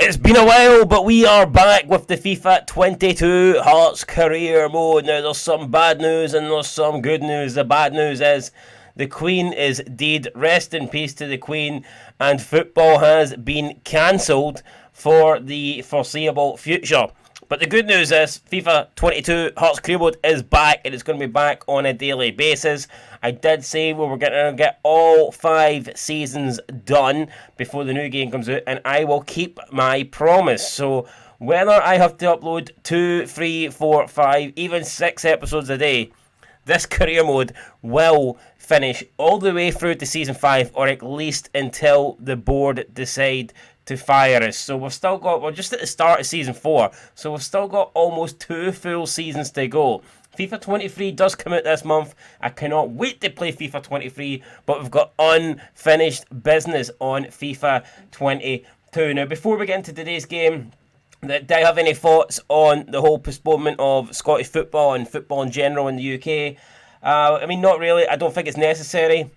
It's been a while, but we are back with the FIFA 22 Hearts career mode. Now, there's some bad news and there's some good news. The bad news is the Queen is dead. Rest in peace to the Queen, and football has been cancelled for the foreseeable future. But the good news is FIFA 22 Hearts Career Mode is back, and it's going to be back on a daily basis. I did say we were going to get all 5 seasons done before the new game comes out, and I will keep my promise. So whether I have to upload 2, 3, 4, 5, even 6 episodes a day, this career mode will finish all the way through to season 5, or at least until the board decide to fire us. So we're just at the start of season 4, so we've still got almost 2 full seasons to go. FIFA 23 does come out this month. I cannot wait to play FIFA 23, but we've got unfinished business on FIFA 22. Now, before we get into today's game, do I have any thoughts on the whole postponement of Scottish football and football in general in the UK? I mean, not really. I don't think it's necessary.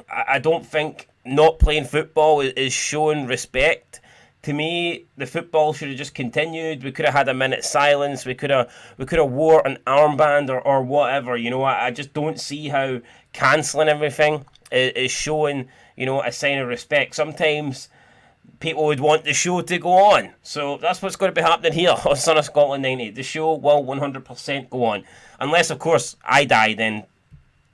I don't think not playing football is showing respect. To me, the football should have just continued. We could have had a minute's silence. We could have wore an armband or whatever. You know, I just don't see how cancelling everything is showing, you know, a sign of respect. Sometimes people would want the show to go on. So that's what's going to be happening here on Son of Scotland 90. The show will 100% go on. Unless, of course, I die, then,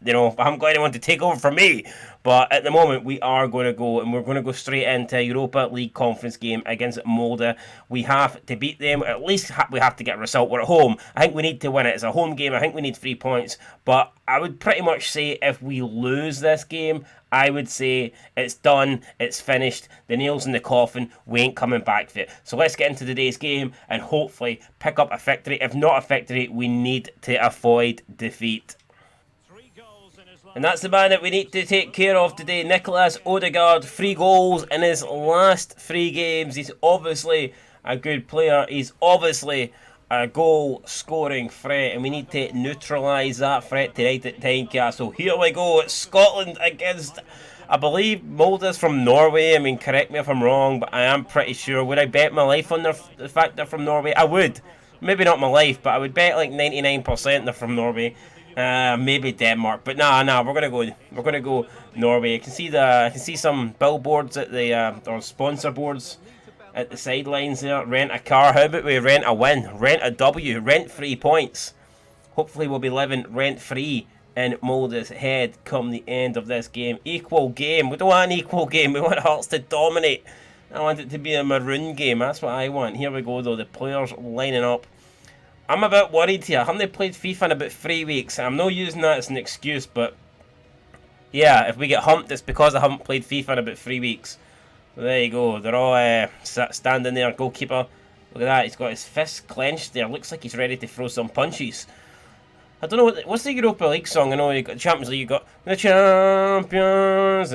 you know, I haven't got anyone to take over for me. But at the moment, we are going to go, and we're going to go straight into a Europa League conference game against Molde. We have to beat them. At least we have to get a result. We're at home. I think we need to win it. It's a home game. I think we need 3 points. But I would pretty much say if we lose this game, I would say it's done, it's finished, the nail's in the coffin, we ain't coming back for it. So let's get into today's game and hopefully pick up a victory. If not a victory, we need to avoid defeat. And that's the man that we need to take care of today, Nicolas Odegaard. 3 goals in his last 3 games. He's obviously a good player. He's obviously a goal-scoring threat, and we need to neutralise that threat tonight at Tynecastle. So here we go. It's Scotland against, I believe, Molde from Norway. I mean, correct me if I'm wrong, but I am pretty sure. Would I bet my life on the fact they're from Norway? I would. Maybe not my life, but I would bet like 99% they're from Norway. Maybe Denmark, but nah. We're gonna go Norway. I can see some billboards at the or sponsor boards at the sidelines there. Rent a car. How about we rent a win? Rent a W. Rent 3 points. Hopefully, we'll be living rent free in Molde's head come the end of this game. Equal game. We don't want an equal game. We want Hearts to dominate. I want it to be a maroon game. That's what I want. Here we go though. The players lining up. I'm a bit worried here. I haven't played FIFA in about 3 weeks. I'm not using that as an excuse, but yeah, if we get humped, it's because I haven't played FIFA in about 3 weeks. So there you go. They're all standing there. Goalkeeper. Look at that. He's got his fist clenched there. Looks like he's ready to throw some punches. I don't know what's the Europa League song. I know you got Champions League. You got the champions.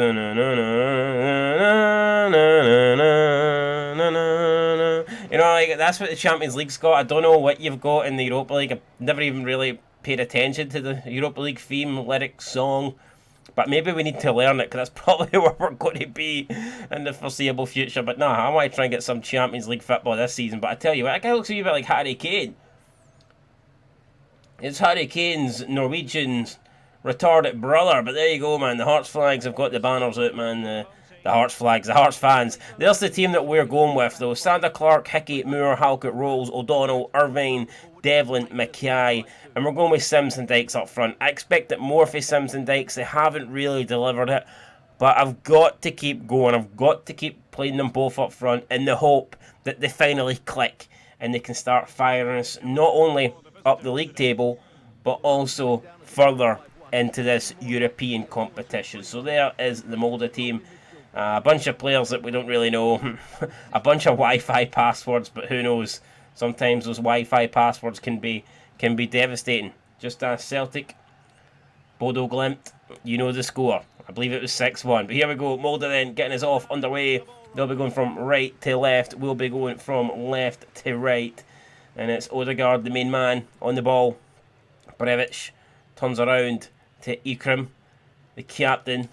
You know, like that's what the Champions League's got. I don't know what you've got in the Europa League. I've never even really paid attention to the Europa League theme, lyric, song. But maybe we need to learn it, because that's probably where we're going to be in the foreseeable future. But nah, I want to try and get some Champions League football this season. But I tell you what, that guy looks a wee bit like Harry Kane. It's Harry Kane's Norwegian retarded brother. But there you go, man. The Hearts flags have got the banners out, man. The Hearts flags, the Hearts fans. There's the team that we're going with, though. Sander Clark, Hickey, Moore, Halkett, Rolls, O'Donnell, Irvine, Devlin, Mackay. And we're going with Sims and Dykes up front. I expect that more for Sims and Dykes. They haven't really delivered it. But I've got to keep going. I've got to keep playing them both up front in the hope that they finally click and they can start firing us not only up the league table, but also further into this European competition. So there is the Molde team. A bunch of players that we don't really know. A bunch of Wi-Fi passwords, but who knows? Sometimes those Wi-Fi passwords can be devastating. Just ask Celtic, Bodo Glimt. You know the score. I believe it was 6-1. But here we go. Molde then getting us off underway. They'll be going from right to left. We'll be going from left to right. And it's Odegaard, the main man, on the ball. Brevic turns around to Ikram, the captain.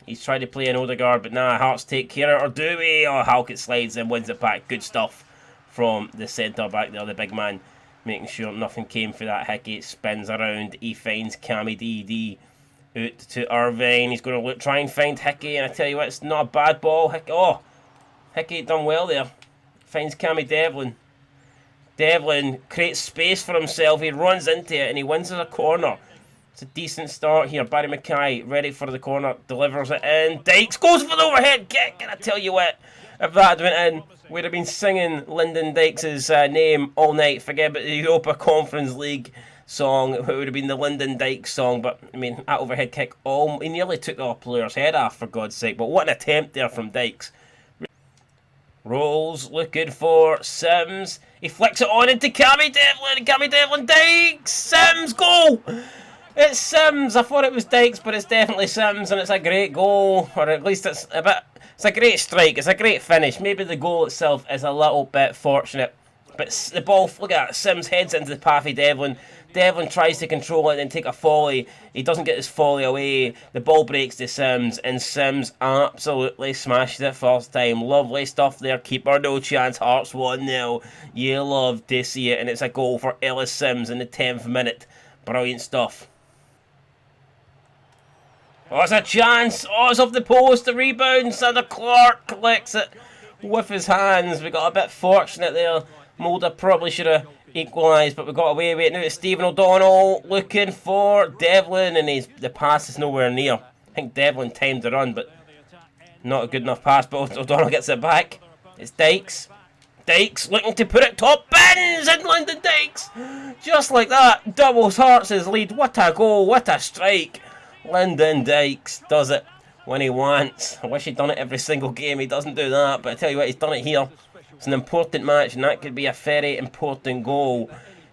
He's tried to play an Odegaard, but nah, Hearts take care of it. Or do we? Oh, Halkett slides and wins it back. Good stuff from the centre back there, the big man. Making sure nothing came for that. Hickey spins around. He finds Cammy DD. Out to Irvine. He's going to try and find Hickey. And I tell you what, it's not a bad ball. Hickey done well there. Finds Cammy Devlin. Devlin creates space for himself. He runs into it and he wins as a corner. It's a decent start here. Barry Mackay ready for the corner. Delivers it in. Dykes goes for the overhead kick. And I tell you what, if that had went in, we'd have been singing Lyndon Dykes' name all night. Forget about the Europa Conference League song. It would have been the Lyndon Dykes song. But, I mean, that overhead kick, he nearly took the player's head off, for God's sake. But what an attempt there from Dykes. Rolls, looking for Sims. He flicks it on into Cammy Devlin. Cammy Devlin, Dykes! Sims, goal! It's Sims. I thought it was Dykes, but it's definitely Sims, and it's a great goal. Or at least it's a great strike. It's a great finish. Maybe the goal itself is a little bit fortunate. But the ball, look at that. Sims heads into the path of Devlin. Devlin tries to control it and then take a volley. He doesn't get his volley away. The ball breaks to Sims, and Sims absolutely smashes it first time. Lovely stuff there. Keeper, no chance. Hearts 1-0. You love to see it, and it's a goal for Ellis Sims in the 10th minute. Brilliant stuff. Oh, it's a chance. Oh, it's off the post. The rebound. Sander Clark collects it with his hands. We got a bit fortunate there. Molde probably should have equalised, but we got away with it. Now it's Stephen O'Donnell looking for Devlin, and the pass is nowhere near. I think Devlin timed the run, but not a good enough pass. But O'Donnell gets it back. It's Dykes. Dykes looking to put it top bins, and Lyndon Dykes, just like that, doubles Hearts' lead. What a goal! What a strike! Lyndon Dykes does it when he wants. I wish he'd done it every single game. He doesn't do that, but I tell you what, he's done it here. It's an important match, and that could be a very important goal.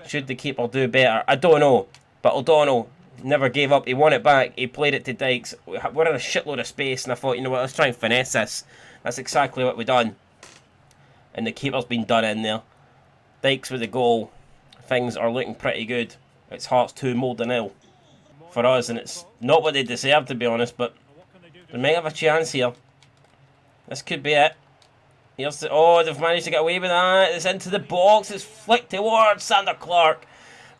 Should the keeper do better? I don't know, but O'Donnell never gave up. He won it back. He played it to Dykes. We're in a shitload of space, and I thought, you know what, let's try and finesse this. That's exactly what we done. And the keeper's been done in there. Dykes with the goal. Things are looking pretty good. It's Hearts 2, Molde 0 for us, and it's not what they deserve, to be honest, but they might have a chance here. This could be it. Here's they've managed to get away with that. It's into the box. It's flicked towards Sander Clark,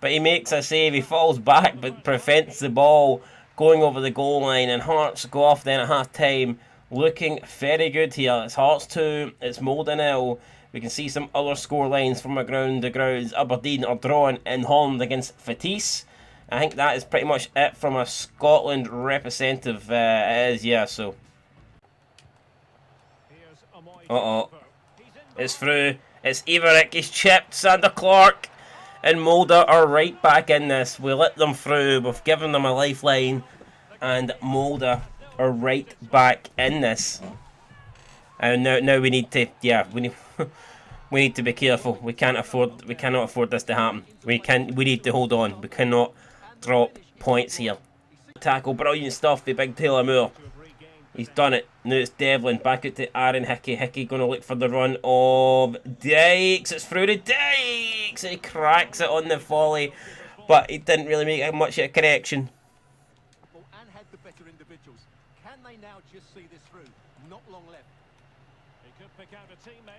but he makes a save. He falls back, but prevents the ball going over the goal line, and Hearts go off then at half time. Looking very good here. It's Hearts 2, it's Molde 0. We can see some other score lines from around the grounds. Aberdeen are drawn in Holland against Fatisse. I think that is pretty much it from a Scotland representative. It is, yeah, so. It's through. It's Everick. He's chipped. Sander Clark and Molde are right back in this. We let them through. We've given them a lifeline. And Molde are right back in this. And now we need to, we need to be careful. We cannot afford this to happen. We need to hold on. We cannot drop points here. Tackle, brilliant stuff. The big Taylor Moore. He's done it. Now it's Devlin. Back out to Aaron Hickey. Hickey going to look for the run of Dykes. It's through to Dykes. He cracks it on the volley, but he didn't really make much of a connection.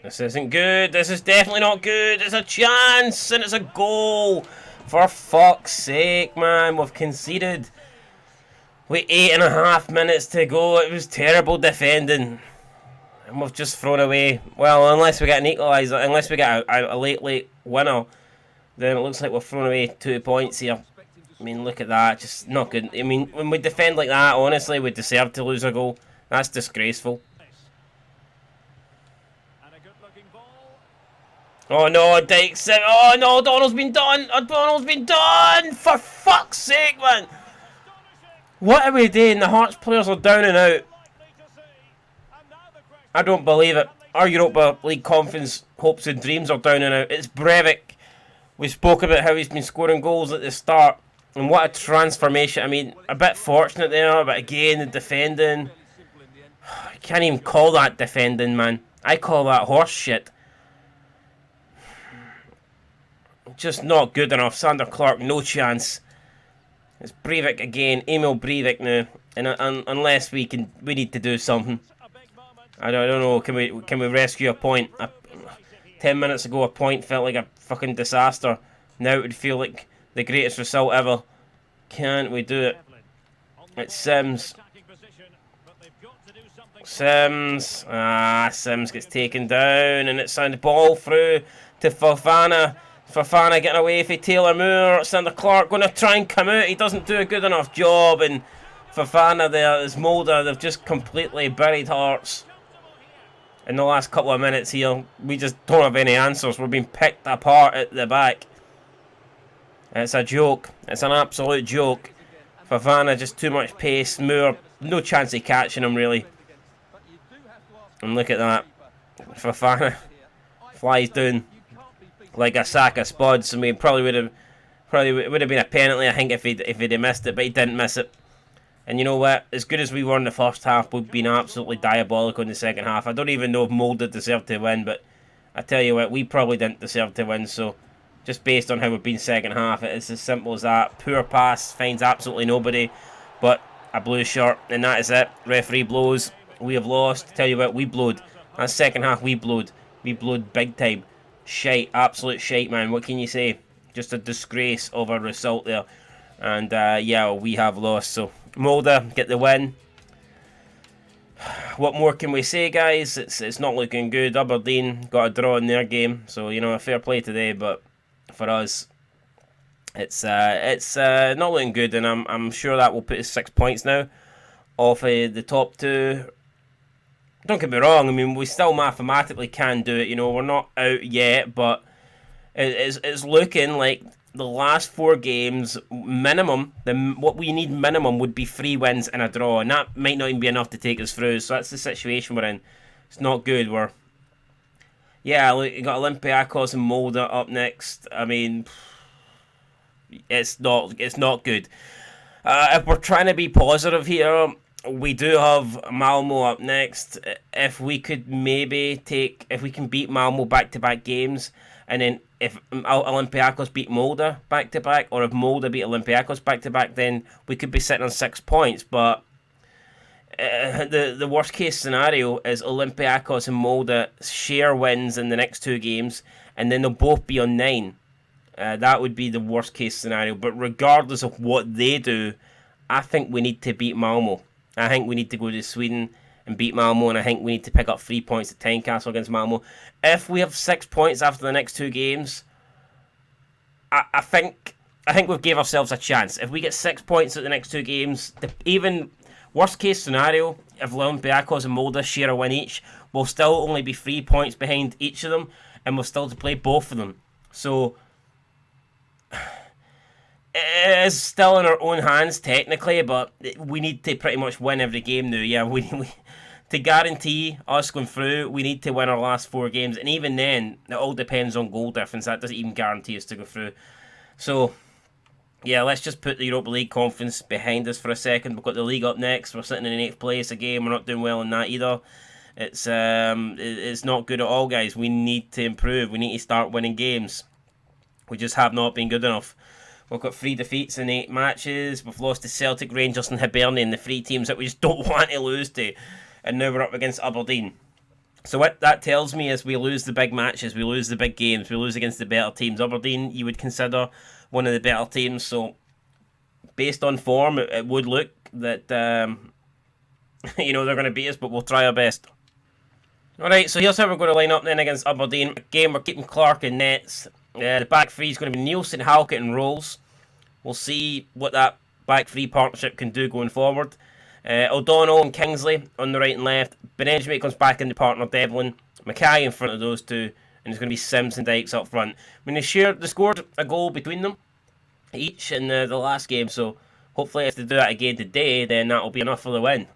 This isn't good. This is definitely not good. It's a chance, and it's a goal. For fuck's sake, man. We've conceded with 8.5 minutes to go. It was terrible defending. And we've just thrown away. Well, unless we get an equaliser, unless we get a late winner, then it looks like we've thrown away 2 points here. I mean, look at that. Just not good. I mean, when we defend like that, honestly, we deserve to lose a goal. That's disgraceful. Oh no, Dykes. Oh no, O'Donnell's been done. O'Donnell's been done. For fuck's sake, man. What are we doing? The Hearts players are down and out. I don't believe it. Our Europa League Conference hopes and dreams are down and out. It's Breivik. We spoke about how he's been scoring goals at the start. And what a transformation. I mean, a bit fortunate there, but again, the defending. I can't even call that defending, man. I call that horse shit. Just not good enough. Sander Clark, no chance. It's Breivik again. Emil Breivik now. and unless we need to do something. I don't know. Can we rescue a point? 10 minutes ago, a point felt like a fucking disaster. Now it would feel like the greatest result ever. Can't we do it? It's Sims. Sims. Sims gets taken down, and it's the ball through to Fofana. Fofana getting away for Taylor Moore. Sander Clark going to try and come out. He doesn't do a good enough job, and Fofana there is Molde. They've just completely buried Hearts. In the last couple of minutes here, we just don't have any answers. We're being picked apart at the back. It's a joke. It's an absolute joke. Fofana just too much pace. Moore, no chance of catching him really. And look at that. Fofana flies down like a sack of spuds. I mean, probably would have been a penalty, I think, if he'd missed it, but he didn't miss it. And you know what? As good as we were in the first half, we've been absolutely diabolical in the second half. I don't even know if Molde deserved to win, but I tell you what, we probably didn't deserve to win. So, just based on how we've been second half, it's as simple as that. Poor pass, finds absolutely nobody, but a blue shirt, and that is it. Referee blows. We have lost. Tell you what, we blowed. That second half, we blowed. We blowed big time. Shite, absolute shite, man. What can you say? Just a disgrace of a result there. And yeah, we have lost. So Molde get the win. What more can we say, guys? It's not looking good. Aberdeen got a draw in their game, so you know, a fair play today. But for us, it's not looking good, and I'm sure that will put us 6 points now off the top two. Don't get me wrong. I mean, we still mathematically can do it. You know, we're not out yet, but it's looking like the last 4 games minimum. What we need minimum would be 3 wins and a draw, and that might not even be enough to take us through. So that's the situation we're in. It's not good. Yeah, look, you got Olympiacos and Molde up next. I mean, it's not good. If we're trying to be positive here, we do have Malmo up next. If we could if we can beat Malmo back-to-back games, and then if Olympiacos beat Molde back-to-back, or if Molde beat Olympiacos back-to-back, then we could be sitting on 6 points. But the worst-case scenario is Olympiacos and Molde share wins in the next 2 games, and then they'll both be on 9. That would be the worst-case scenario. But regardless of what they do, I think we need to beat Malmo. I think we need to go to Sweden and beat Malmo, and I think we need to pick up 3 points at Tynecastle against Malmo. If we have 6 points after the next 2 games, I think we've gave ourselves a chance. If we get 6 points at the next 2 games, even worst case scenario, if Olympiacos and Molde share a win each, we'll still only be 3 points behind each of them, and we'll still to play both of them. So it is still in our own hands technically, but we need to pretty much win every game now. Yeah, we to guarantee us going through, we need to win our last 4 games, and even then, it all depends on goal difference. That doesn't even guarantee us to go through. So yeah, let's just put the Europa League conference behind us for a second. We've got the league up next. We're sitting in 8th place again. We're not doing well in that either. It's not good at all, guys. We need to improve. We need to start winning games. We just have not been good enough. We've got 3 defeats in 8 matches. We've lost to Celtic, Rangers and Hibernian, the 3 teams that we just don't want to lose to. And now we're up against Aberdeen. So what that tells me is we lose the big matches, we lose the big games, we lose against the better teams. Aberdeen, you would consider one of the better teams. So based on form, it would look that you know, they're going to beat us, but we'll try our best. Alright, so here's how we're going to line up then against Aberdeen. Again, we're keeping Clark in nets. The back three is going to be Nielsen, Halkett and Rolls. We'll see what that back three partnership can do going forward. O'Donnell and Kingsley on the right and left. Benjamin comes back in the partner Devlin. Mackay in front of those two. And it's going to be Sims and Dykes up front. I mean, they scored a goal between them each in the last game. So hopefully if they do that again today, then that'll be enough for the win.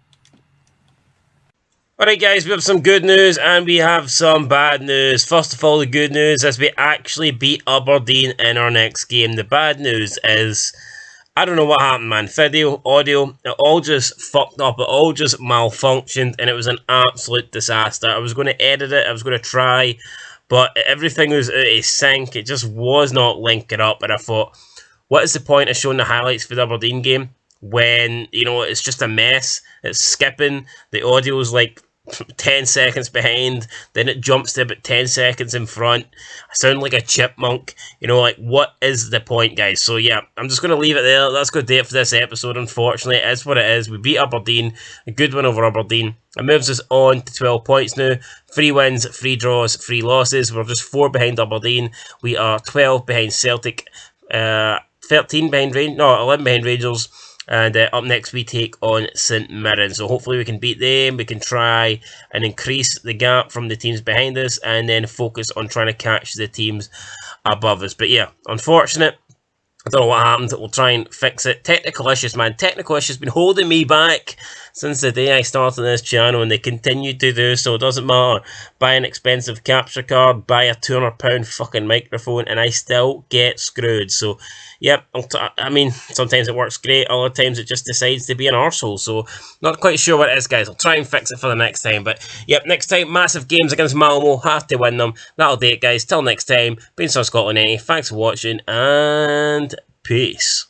Alright guys, we have some good news and we have some bad news. First of all, the good news is we actually beat Aberdeen in our next game. The bad news is, I don't know what happened, man. Video, audio, it all just fucked up. It all just malfunctioned and it was an absolute disaster. I was going to edit it, I was going to try, but everything was out of sync. It just was not linking up, and I thought, what is the point of showing the highlights for the Aberdeen game when, you know, it's just a mess. It's skipping. The audio's like 10 seconds behind, then it jumps to about 10 seconds in front. I sound like a chipmunk. You know, like, what is the point, guys? So yeah, I'm just going to leave it there. That's going to do it for this episode. Unfortunately, it is what it is. We beat Aberdeen, a good win over Aberdeen. It moves us on to 12 points now. 3 wins, 3 draws, 3 losses. We're just 4 behind Aberdeen. We are 12 behind Celtic, 13 behind Rangers, no, 11 behind Rangers. And up next we take on St Mirren. So hopefully we can beat them. We can try and increase the gap from the teams behind us, and then focus on trying to catch the teams above us. But yeah, unfortunate. I don't know what happened. We'll try and fix it. Technical issues, man. Technical issues been holding me back since the day I started this channel, and they continue to do so. It doesn't matter. Buy an expensive capture card, buy a £200 fucking microphone, and I still get screwed. So, yep. I mean, sometimes it works great. Other times it just decides to be an arsehole. So, not quite sure what it is, guys. I'll try and fix it for the next time. But, yep, next time, massive games against Malmo. Have to win them. That'll do it, guys. Till next time. Been Scotland 80. Thanks for watching, and peace.